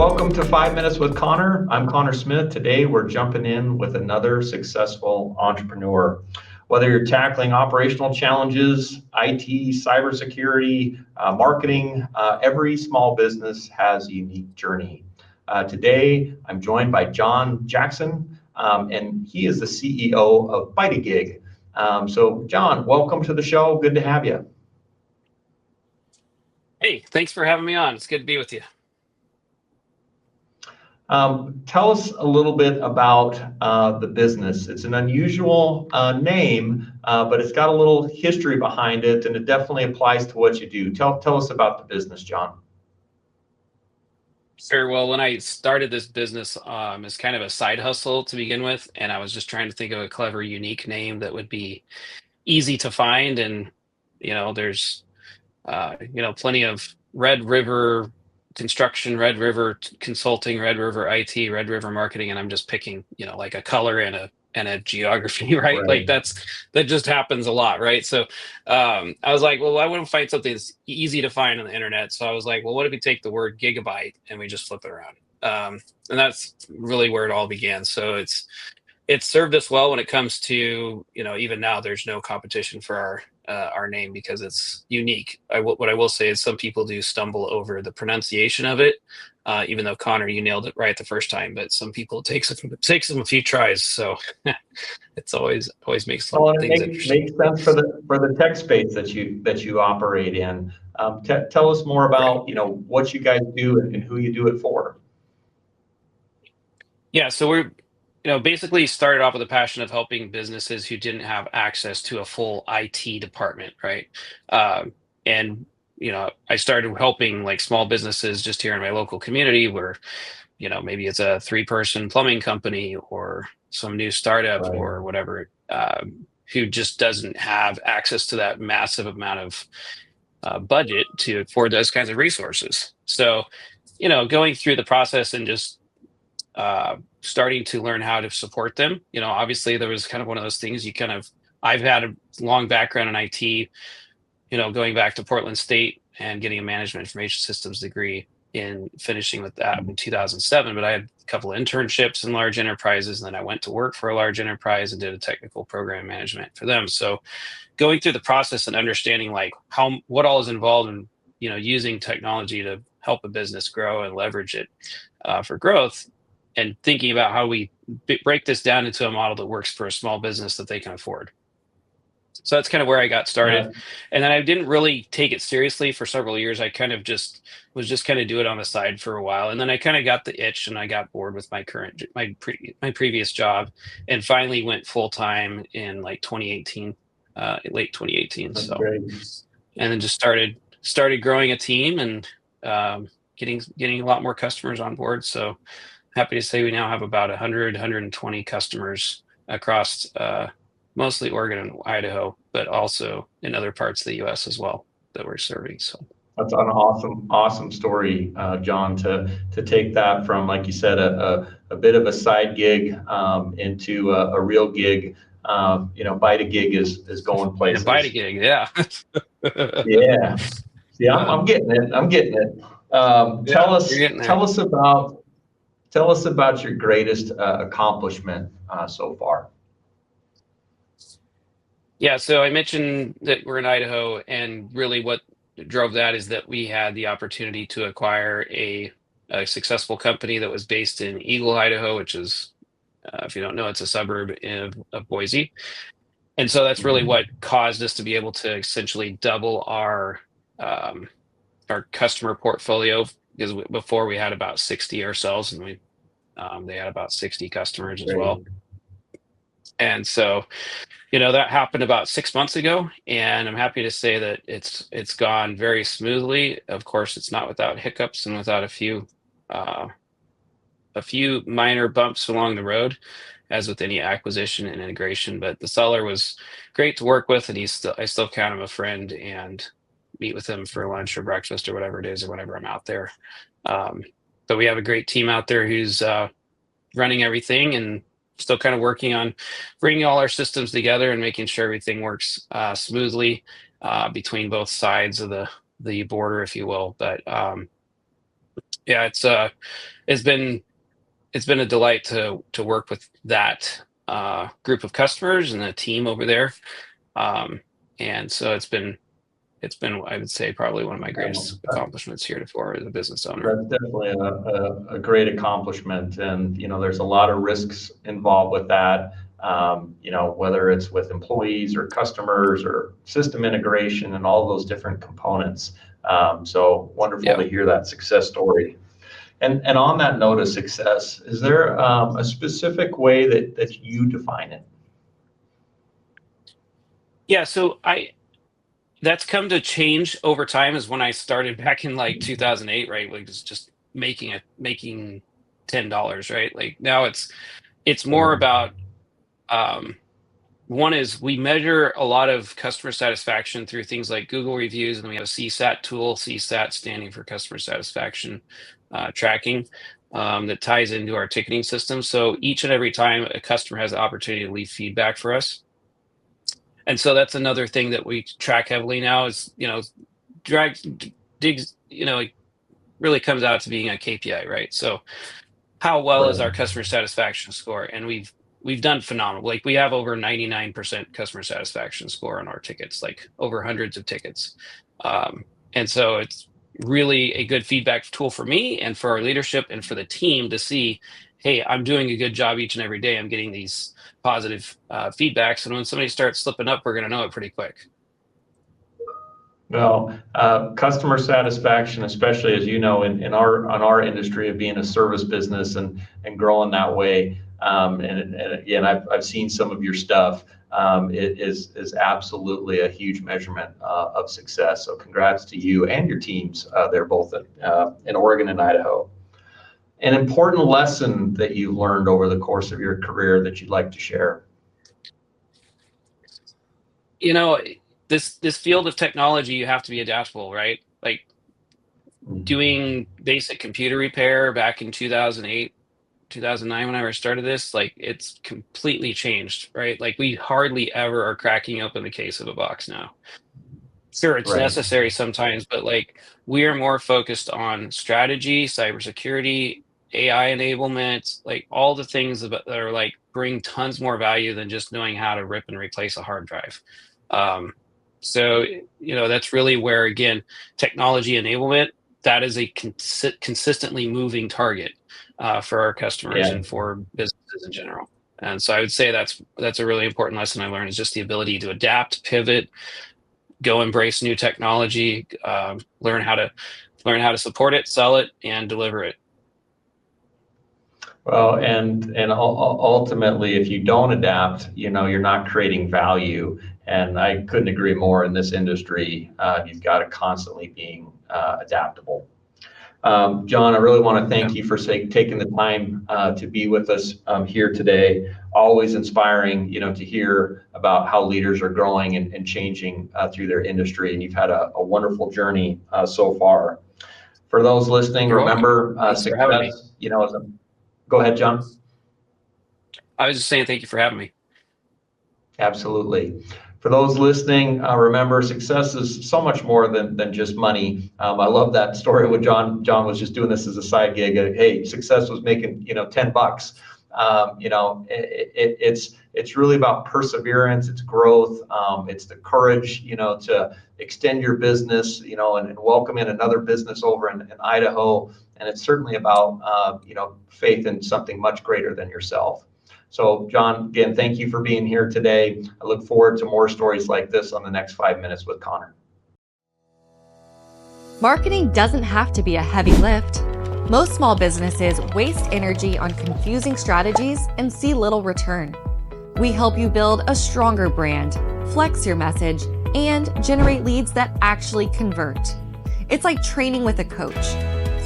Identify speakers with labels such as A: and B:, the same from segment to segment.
A: welcome to 5 Minutes with Conor. I'm Conor Smith. Today we're jumping in with another successful entrepreneur. Whether you're tackling operational challenges, IT, cybersecurity, marketing, every small business has a unique journey. Today I'm joined by John Jackson, and he is the CEO of Bytagig. So John, welcome to the show. Good to have you.
B: Hey, thanks for having me on. It's good to be with you.
A: Tell us a little bit about the business. It's an unusual name, but it's got a little history behind it, and it definitely applies to what you do. Tell us about the business, John.
B: Sure. Well, when I started this business, as kind of a side hustle to begin with, and I was just trying to think of a clever, unique name that would be easy to find. And there's plenty of Red River construction, Red River consulting, Red River IT, Red River marketing, and I'm just picking, like a color and a geography, right? Like that just happens a lot, right? So I was like, well, I want to find something that's easy to find on the internet. So I was like, well, what if we take the word gigabyte and we just flip it around? And that's really where it all began. So it's served us well when it comes to, even now there's no competition for our name because it's unique. What I will say is some people do stumble over the pronunciation of it, even though Conor, you nailed it right the first time, but some people it takes them a few tries. So it's always makes things interesting.
A: Makes sense for the tech space that you operate in. Tell us more about what you guys do and who you do it for.
B: Yeah, so we're basically started off with a passion of helping businesses who didn't have access to a full IT department, right? And I started helping like small businesses just here in my local community where, maybe it's a 3-person plumbing company or some new startup or whatever, who just doesn't have access to that massive amount of budget to afford those kinds of resources. So, going through the process and just starting to learn how to support them. Obviously there was kind of one of those things I've had a long background in IT, going back to Portland State and getting a management information systems degree in finishing with that in 2007. But I had a couple of internships in large enterprises, and then I went to work for a large enterprise and did a technical program management for them. So going through the process and understanding like what all is involved in, using technology to help a business grow and leverage it for growth, and thinking about how we break this down into a model that works for a small business that they can afford. So that's kind of where I got started. And then I didn't really take it seriously for several years. I kind of was just kind of do it on the side for a while. And then I kind of got the itch and I got bored with my previous job and finally went full time in like 2018, late 2018.
A: That's
B: so
A: great.
B: And then just started growing a team and getting a lot more customers on board. So happy to say we now have about 120 customers across mostly Oregon and Idaho, but also in other parts of the U.S. as well that we're serving. So
A: that's an awesome story, John, to take that from, like you said, a bit of a side gig into a real gig. Bytagig is going places.
B: Yeah, Bytagig, yeah.
A: Yeah. See, I'm getting it. I'm getting it. Tell us about your greatest accomplishment so far.
B: Yeah, so I mentioned that we're in Idaho, and really what drove that is that we had the opportunity to acquire a successful company that was based in Eagle, Idaho, which is, if you don't know, it's a suburb of Boise. And so that's really what caused us to be able to essentially double our customer portfolio, because before we had about 60 ourselves, and they had about 60 customers as well. And so, that happened about 6 months ago, and I'm happy to say that it's gone very smoothly. Of course, it's not without hiccups and without a few minor bumps along the road, as with any acquisition and integration. But the seller was great to work with, and I still count him a friend and meet with him for lunch or breakfast or whatever it is, or whenever I'm out there. But we have a great team out there who's running everything and still kind of working on bringing all our systems together and making sure everything works smoothly between both sides of the border, if you will. But Yeah, it's been a delight to work with that group of customers and the team over there. And so it's been I would say probably one of my greatest accomplishments heretofore as a business owner.
A: That's definitely a great accomplishment, and there's a lot of risks involved with that. Whether it's with employees or customers or system integration and all those different components. So wonderful
B: Yeah.
A: to hear that success story. And on that note of success, is there a specific way that you define it?
B: Yeah, so that's come to change over time. Is when I started back in like 2008, right? Like just making $10, right? Like now it's more about one is we measure a lot of customer satisfaction through things like Google reviews, and then we have a CSAT tool, CSAT standing for customer satisfaction tracking, that ties into our ticketing system. So each and every time a customer has the opportunity to leave feedback for us. And so that's another thing that we track heavily now is, digs, it really comes out to being a KPI, right? So how well is
A: Right.
B: our customer satisfaction score? And we've done phenomenal. Like we have over 99% customer satisfaction score on our tickets, like over hundreds of tickets. And so it's really a good feedback tool for me and for our leadership and for the team to see, hey, I'm doing a good job each and every day. I'm getting these positive feedbacks. And when somebody starts slipping up, we're going to know it pretty quick.
A: Well, customer satisfaction, especially as on our industry of being a service business and growing that way. And again, I've seen some of your stuff. It is absolutely a huge measurement of success. So congrats to you and your teams. They're both in Oregon and Idaho. An important lesson that you've learned over the course of your career that you'd like to share?
B: This field of technology, you have to be adaptable, right? Like doing basic computer repair back in 2008, 2009 when I started this, like it's completely changed, right? Like we hardly ever are cracking open the case of a box now. Sure, it's
A: Right.
B: necessary sometimes, but like we are more focused on strategy, cybersecurity, AI enablement, like all the things that are like bring tons more value than just knowing how to rip and replace a hard drive. So that's really where, again, technology enablement, that is a consistently moving target for our customers
A: Yeah.
B: and for businesses in general. And so I would say that's a really important lesson I learned, is just the ability to adapt, pivot, go embrace new technology, learn how to support it, sell it, and deliver it.
A: Well, and ultimately, if you don't adapt, you're not creating value. And I couldn't agree more. In this industry, you've got to constantly being adaptable. John, I really want to thank you for taking the time to be with us here today. Always inspiring, to hear about how leaders are growing and changing through their industry. And you've had a wonderful journey so far. For those listening,
B: You're
A: remember
B: Thanks for having me.
A: success, go ahead, John.
B: I was just saying thank you for having me.
A: Absolutely. For those listening, remember success is so much more than just money. I love that story with John. John was just doing this as a side gig. Hey, success was making $10. It's really about perseverance. It's growth. It's the courage, to extend your business, and welcome in another business over in Idaho. And it's certainly about faith in something much greater than yourself. So, John, again, thank you for being here today. I look forward to more stories like this on the next 5 minutes with Conor.
C: Marketing doesn't have to be a heavy lift. Most small businesses waste energy on confusing strategies and see little return. We help you build a stronger brand, flex your message, and generate leads that actually convert. It's like training with a coach.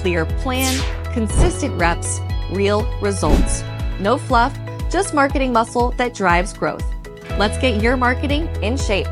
C: Clear plan, consistent reps, real results. No fluff, just marketing muscle that drives growth. Let's get your marketing in shape.